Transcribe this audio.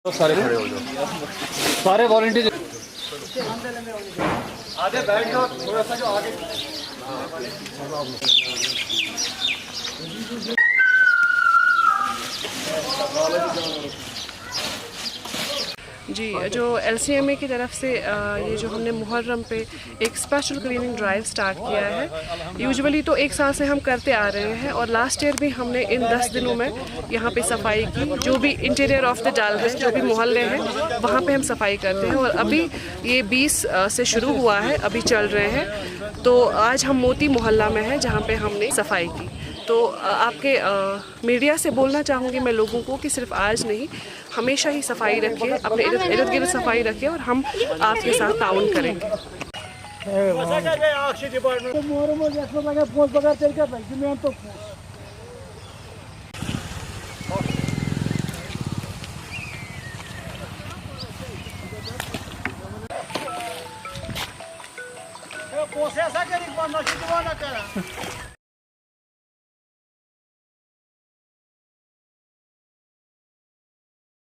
तो सारे खड़े हो जाओ, सारे वॉलंटियर आगे बैठ जाओ, थोड़ा सा जो आगे। जी, जो LCMA की तरफ से ये जो हमने मुहर्रम पे एक स्पेशल क्लीनिंग ड्राइव स्टार्ट किया है। यूजुअली तो एक साल से हम करते आ रहे हैं और लास्ट ईयर भी हमने इन 10 दिनों में यहाँ पे सफाई की। जो भी इंटीरियर ऑफ द डाल है, जो भी मोहल्ले हैं, वहाँ पे हम सफाई करते हैं। और अभी ये 20 से शुरू हुआ है, अभी चल रहे हैं। तो आज हम मोती मोहल्ला में हैं जहाँ पे हमने सफाई की। तो आपके मीडिया से बोलना चाहूँगी मैं लोगों को कि सिर्फ आज नहीं, हमेशा ही सफाई रखिए, अपने इर्द गिर्द सफाई रखिए और हम आपके साथ ताउन करेंगे। Você essa que ele mandou aqui de boa na cara.